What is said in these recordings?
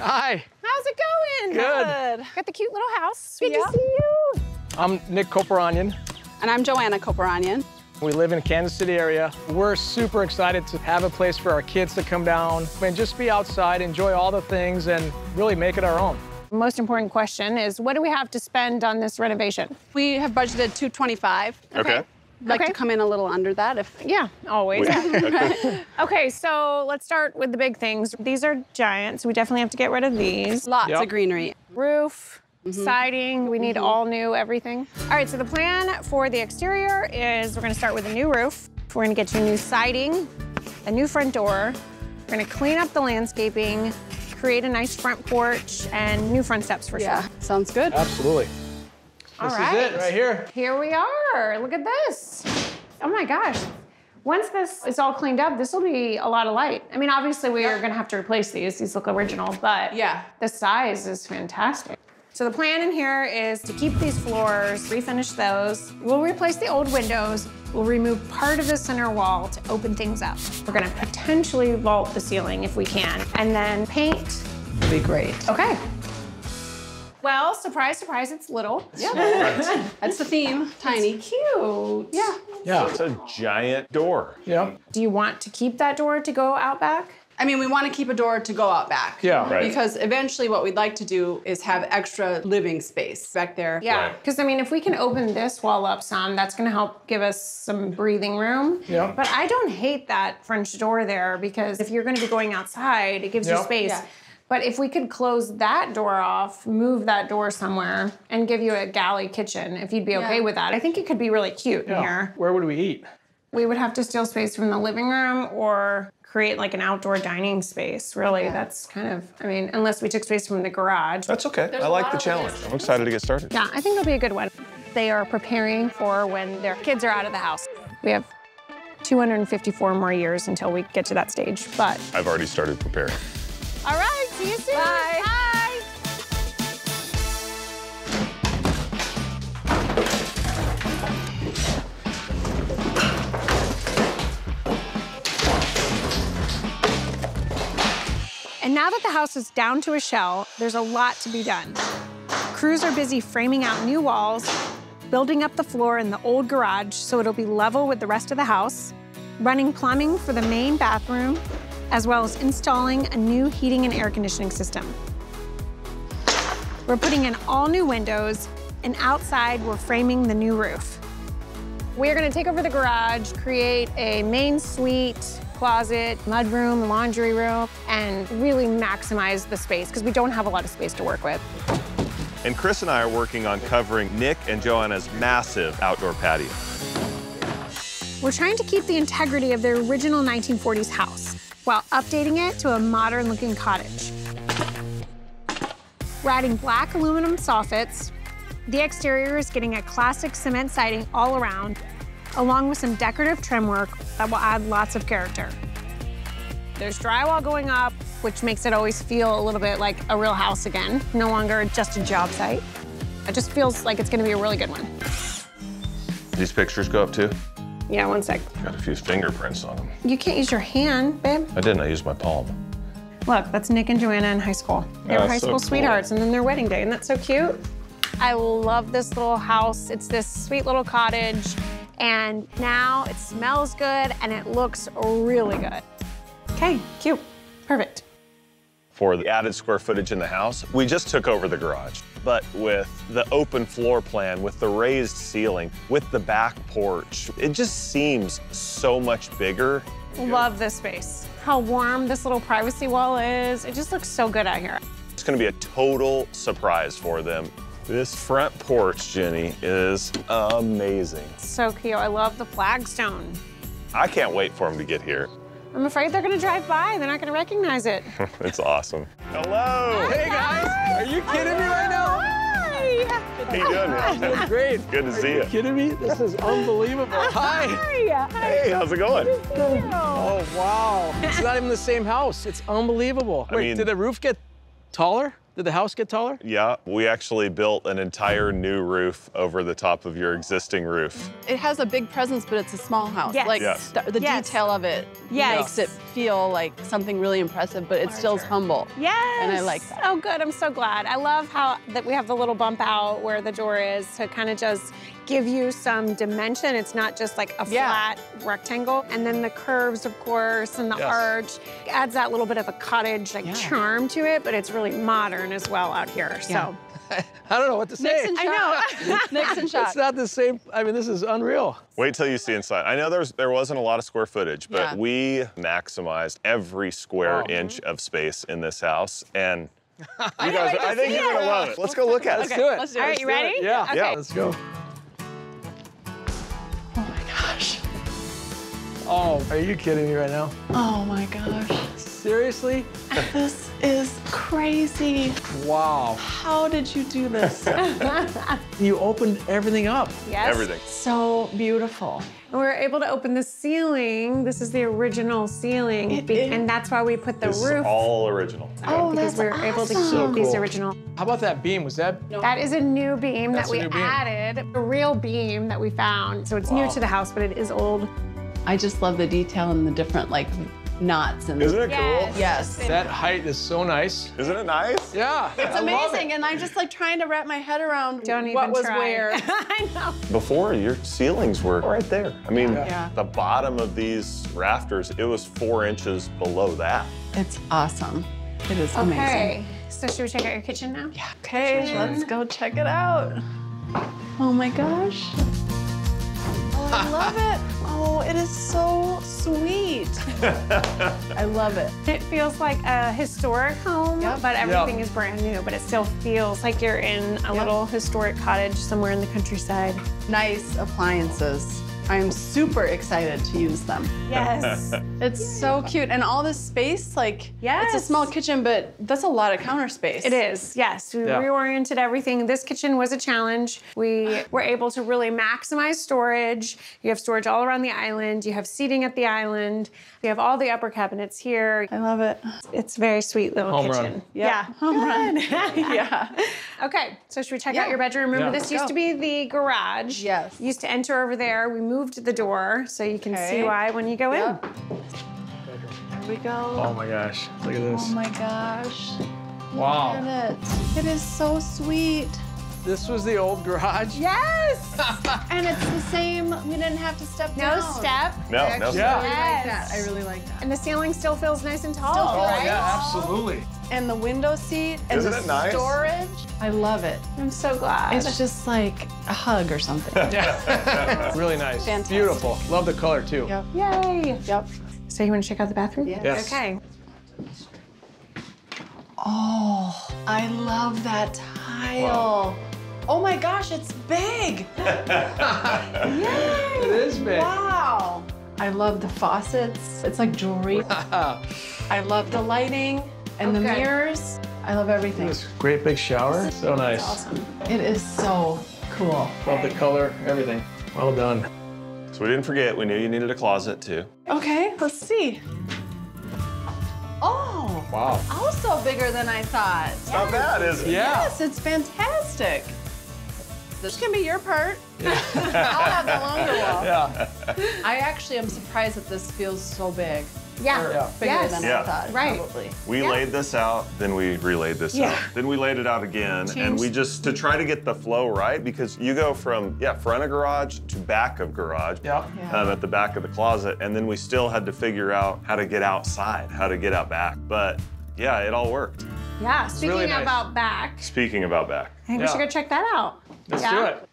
Hi. How's it going? Good. Got the cute little house. Good Yeah. to see you. I'm Nick Koperanian. And I'm Joanna Koperanian. We live in the Kansas City area. We're super excited to have a place for our kids to come down and just be outside, enjoy all the things, and really make it our own. The most important question is, what do we have to spend on this renovation? We have budgeted $225. Okay. Like to come in a little under that if. Yeah, always. Okay, so let's start with the big things. These are giant, so we definitely have to get rid of these. Lots of greenery. Roof, siding, we need all new everything. All right, so the plan for the exterior is we're gonna start with a new roof. We're gonna get you new siding, a new front door. We're gonna clean up the landscaping, create a nice front porch, and new front steps for Yeah, sure. sounds good. Absolutely. All This right. is it right here. Here we are. Look at this. Oh my gosh. Once this is all cleaned up, this will be a lot of light. I mean, obviously we are gonna have to replace these. These look original, but Yeah. the size is fantastic. So the plan in here is to keep these floors, refinish those. We'll replace the old windows. We'll remove part of the center wall to open things up. We're gonna potentially vault the ceiling if we can, and then paint. Be great. Okay. Well, surprise, surprise, it's little. Yeah. That's the theme. Tiny. Cute. Yeah. Yeah. It's a giant door. Yeah. Do you want to keep that door to go out back? I mean, we want to keep a door to go out back. Yeah. Right. Because eventually what we'd like to do is have extra living space back there. Yeah, Right. because I mean, if we can open this wall up some, that's gonna help give us some breathing room. Yeah. But I don't hate that French door there because if you're gonna be going outside, it gives you Yeah. space. Yeah. But if we could close that door off, move that door somewhere, and give you a galley kitchen, if you'd be okay Yeah. with that, I think it could be really cute in here. Where would we eat? We would have to steal space from the living room or create like an outdoor dining space. Really, that's kind of, I mean, unless we took space from the garage. That's okay. There's I a like lot the of challenge. ways. I'm excited to get started. Yeah, I think it'll be a good one. They are preparing for when their kids are out of the house. We have 254 more years until we get to that stage, but. I've already started preparing. All right, see you soon. Bye. Bye. And now that the house is down to a shell, there's a lot to be done. Crews are busy framing out new walls, building up the floor in the old garage so it'll be level with the rest of the house, running plumbing for the main bathroom, as well as installing a new heating and air conditioning system. We're putting in all new windows, and outside we're framing the new roof. We're gonna take over the garage, create a main suite, closet, mudroom, laundry room, and really maximize the space because we don't have a lot of space to work with. And Chris and I are working on covering Nick and Joanna's massive outdoor patio. We're trying to keep the integrity of the original 1940s house while updating it to a modern-looking cottage. We're adding black aluminum soffits. The exterior is getting a classic cement siding all around, along with some decorative trim work that will add lots of character. There's drywall going up, which makes it always feel a little bit like a real house again, no longer just a job site. It just feels like it's gonna be a really good one. These pictures go up too? Yeah, one sec. Got a few fingerprints on them. You can't use your hand, babe. I didn't, I used my palm. Look, that's Nick and Joanna in high school. They were high so school cool. sweethearts, and then their wedding day. Isn't that so cute? I love this little house. It's this sweet little cottage, and now it smells good, and it looks really good. Okay, cute, perfect. For the added square footage in the house, we just took over the garage. But with the open floor plan, with the raised ceiling, with the back porch, it just seems so much bigger. Love this space. How warm this little privacy wall is. It just looks so good out here. It's gonna be a total surprise for them. This front porch, Jenny, is amazing. So cute. I love the flagstone. I can't wait for them to get here. I'm afraid they're gonna drive by. They're not gonna recognize it. It's awesome. Hello. Hey guys, are you kidding me right now? Hi. How you doing, man? That's great. Good to see Are you. you kidding me? This is unbelievable. Hi. Hi. Hey, how's it going? Oh, wow. It's not even the same house. It's unbelievable. I Wait, mean- did the roof get taller? Did the house get taller? Yeah, we actually built an entire new roof over the top of your existing roof. It has a big presence, but it's a small house. Yes. Like Yes. the Yes. detail of it Yes. makes it feel like something really impressive, but it still is humble. Yes. And I like that. Oh, good. I'm so glad. I love how that we have the little bump out where the door is to kind of just give you some dimension. It's not just like a flat rectangle. And then the curves, of course, and the arch adds that little bit of a cottage like charm to it, but it's really modern as well out here. So I don't know what to say. Mix and shot. Mix and shot. It's not the same. I mean, this is unreal. Wait till you see inside. I know there wasn't a lot of square footage, but we maximized every square inch of space in this house. And you guys, I think you're gonna love it. Let's go look at it. Let's do it. Let's do all it. right, you ready? Yeah, Okay. yeah, let's go. Oh my gosh. Oh, are you kidding me right now? Oh my gosh. Seriously? This is crazy. Wow. How did you do this? You opened everything up. Yes. Everything. So beautiful. And we were able to open the ceiling. This is the original ceiling. And that's why we put the This roof. is all original. Oh, because we were able to keep So these cool. original. How about that beam? Was that? That is a new beam That's that we a new beam. added, a real beam that we found. So it's new to the house, but it is old. I just love the detail and the different like knots and Isn't it cool? Yes. That height is so nice. Isn't it nice? Yeah. It's amazing, and I'm just like trying to wrap my head around Don't what even was try. where. I know. Before, your ceilings were right there. I mean, Yeah. the bottom of these rafters, it was 4 inches below that. It's awesome. It is amazing. Okay. So should we check out your kitchen now? Yeah. Okay, let's go check it out. Oh my gosh. Oh, I love it. Oh, it is so sweet. I love it. It feels like a historic home, but everything is brand new, but it still feels like you're in a little historic cottage somewhere in the countryside. Nice appliances. I'm super excited to use them. Yes. It's so cute. And all this space, like, it's a small kitchen, but that's a lot of counter space. It is, yes. We reoriented everything. This kitchen was a challenge. We were able to really maximize storage. You have storage all around the island. You have seating at the island. You have all the upper cabinets here. I love it. It's a very sweet little Home kitchen. run. Yeah. Home run. Yeah. Okay, so should we check out your bedroom? Remember, this used to be the garage. Yes. You used to enter over there. We moved the door so you can see why when you go in. Here we go. Oh my gosh. Look at this. Oh my gosh. Wow. Look at it. It is so sweet. This was the old garage? Yes! And it's the same. We didn't have to step No down. step. No, no. Yeah. I really like that. Yes. I really like that. And the ceiling still feels nice and tall, Still feels right? Yeah, absolutely. And the window seat and Isn't the it nice? storage. I love it. I'm so glad. It's just like a hug or something. Yeah. Really nice. Fantastic. Beautiful. Love the color too. Yep. Yay! Yep. So you want to check out the bathroom? Yes. Okay. Oh, I love that tile. Oh my gosh, it's big. It is big. Wow. I love the faucets. It's like jewelry. I love the lighting and the mirrors. I love everything. This great big shower. So nice. Awesome. It is so cool. Love the color, everything. Well done. So we didn't forget, we knew you needed a closet too. Okay, let's see. Oh, Wow. also bigger than I thought. It's not bad, is it? Yeah. Yes, it's fantastic. This can be your part. I'll have the longer wall. Yeah. I actually am surprised that this feels so big. Yeah. Bigger than Yeah. I thought, Right. probably. We laid this out, then we relayed this out. Then we laid it out again, and we just, to try to get the flow right, because you go from, front of garage to back of garage, at the back of the closet, and then we still had to figure out how to get outside, how to get out back. But yeah, it all worked. Yeah. Speaking really nice. about back, Speaking about back. I think we should go check that out. Let's do it.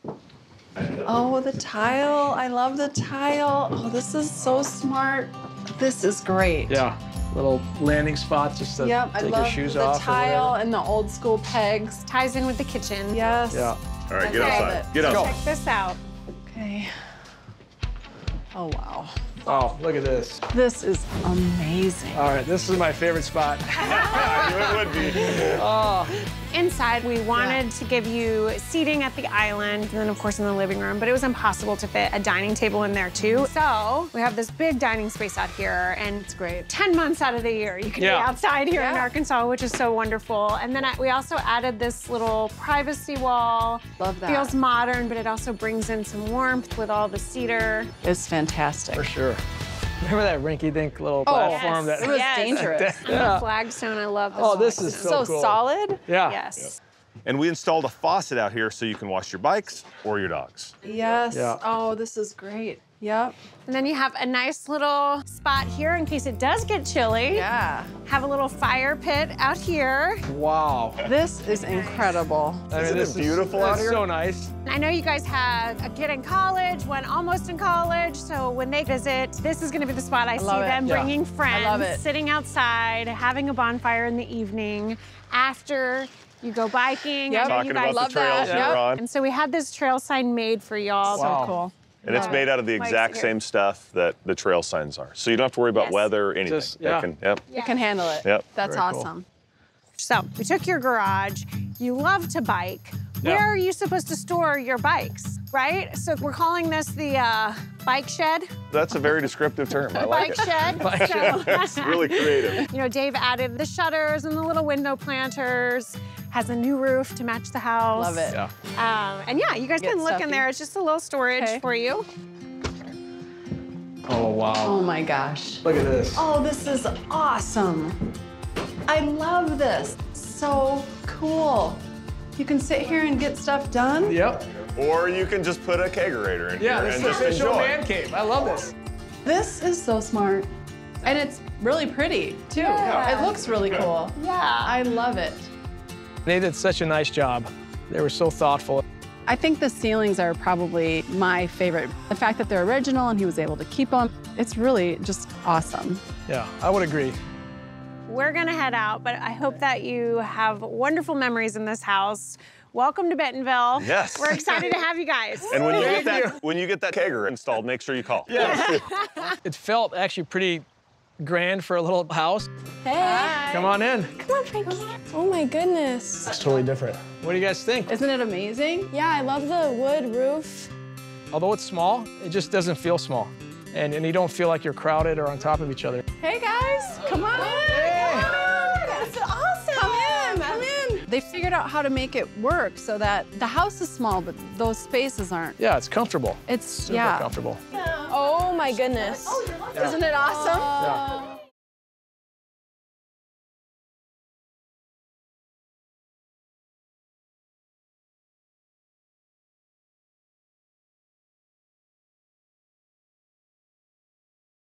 Oh, the tile. I love the tile. Oh, this is so smart. This is great. Yeah. Little landing spots just to Yep, I take love your shoes the off. tile and the old school pegs. Ties in with the kitchen. Yes. Yeah. All right, get Okay. outside. Get outside. Check this out. Okay. Oh, wow. Oh, look at this. This is amazing. All right, this is my favorite spot. I knew it would be. Oh, Inside, we wanted to give you seating at the island, and then of course in the living room, but it was impossible to fit a dining table in there too. So we have this big dining space out here, and it's great. 10 months out of the year, you can be outside here in Arkansas, which is so wonderful. And then we also added this little privacy wall. Love that. Feels modern, but it also brings in some warmth with all the cedar. It's fantastic. For sure. Remember that rinky-dink little platform? Yes. It was dangerous. And the flagstone, I love this. Oh, this is so cool. Solid. Yeah. Yes. And we installed a faucet out here so you can wash your bikes or your dogs. Yes. Yeah. Oh, this is great. Yep. And then you have a nice little spot here in case it does get chilly. Yeah. Have a little fire pit out here. Wow. This is incredible. I mean, Isn't this it beautiful out is here? so nice. I know you guys have a kid in college, one almost in college, so when they visit, this is gonna be the spot I see love it. them Yeah. bringing friends, I love it. sitting outside, having a bonfire in the evening after you go biking. Yep. I know Talking you guys about the trails that. you're Yep. on. And so we had this trail sign made for y'all. Wow. So cool. And it's made out of the exact here. same stuff that the trail signs are. So you don't have to worry about Yes. weather or anything. Just- yeah. Yep. You can handle it. Yep. That's Very cool. awesome. So we took your garage. You love to bike. Yeah. Where are you supposed to store your bikes, right? So we're calling this the bike shed. That's a very descriptive term. I like Bike it. shed. Bike So- It's really creative. You know, Dave added the shutters and the little window planters, has a new roof to match the house. Love it. Yeah. And yeah, you guys Get can look in stuffy. there. It's just a little storage Okay. for you. Oh, wow. Oh my gosh. Look at this. Oh, this is awesome. I love this. So cool. You can sit here and get stuff done. Yep. Or you can just put a kegerator in Yeah, here this and is just official enjoy. man cave. I love this. This is so smart. And it's really pretty, too. Yeah. It looks really cool. Yeah. I love it. They did such a nice job. They were so thoughtful. I think the ceilings are probably my favorite. The fact that they're original and he was able to keep them, it's really just awesome. Yeah, I would agree. We're gonna head out, but I hope that you have wonderful memories in this house. Welcome to Bentonville. Yes. We're excited to have you guys. And when you Thank get you. that when you get that kegger installed, make sure you call. It felt actually pretty grand for a little house. Hey. Come on in. Come on, Frankie. Oh my goodness. It's totally different. What do you guys think? Isn't it amazing? Yeah, I love the wood roof. Although it's small, it just doesn't feel small. And you don't feel like you're crowded or on top of each other. Hey guys, come on in. That's awesome. Come in, come in. They figured out how to make it work so that the house is small, but those spaces aren't. Yeah, it's comfortable. It's, Super yeah. comfortable. Oh my goodness. Isn't it awesome? Yeah.